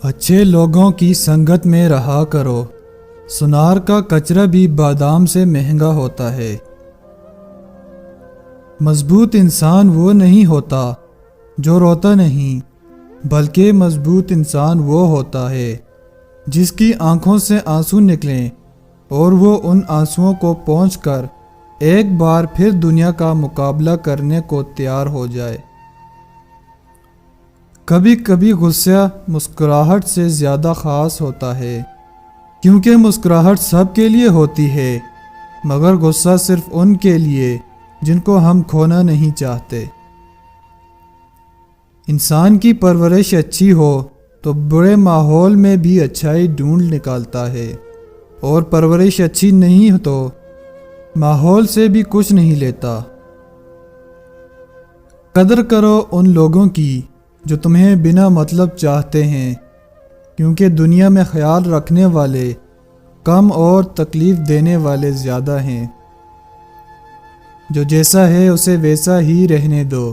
اچھے لوگوں کی سنگت میں رہا کرو، سنار کا کچرا بھی بادام سے مہنگا ہوتا ہے۔ مضبوط انسان وہ نہیں ہوتا جو روتا نہیں، بلکہ مضبوط انسان وہ ہوتا ہے جس کی آنکھوں سے آنسو نکلیں اور وہ ان آنسوؤں کو پونچھ کر ایک بار پھر دنیا کا مقابلہ کرنے کو تیار ہو جائے۔ کبھی کبھی غصہ مسکراہٹ سے زیادہ خاص ہوتا ہے، کیونکہ مسکراہٹ سب کے لیے ہوتی ہے، مگر غصہ صرف ان کے لیے جن کو ہم کھونا نہیں چاہتے۔ انسان کی پرورش اچھی ہو تو برے ماحول میں بھی اچھائی ڈھونڈ نکالتا ہے، اور پرورش اچھی نہیں تو ماحول سے بھی کچھ نہیں لیتا۔ قدر کرو ان لوگوں کی جو تمہیں بنا مطلب چاہتے ہیں، کیونکہ دنیا میں خیال رکھنے والے کم اور تکلیف دینے والے زیادہ ہیں۔ جو جیسا ہے اسے ویسا ہی رہنے دو،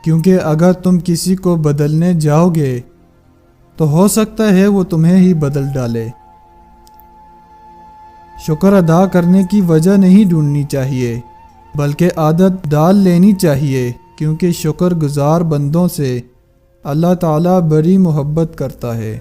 کیونکہ اگر تم کسی کو بدلنے جاؤ گے تو ہو سکتا ہے وہ تمہیں ہی بدل ڈالے۔ شکر ادا کرنے کی وجہ نہیں ڈھونڈنی چاہیے، بلکہ عادت ڈال لینی چاہیے، کیونکہ شکر گزار بندوں سے اللہ تعالیٰ بڑی محبت کرتا ہے۔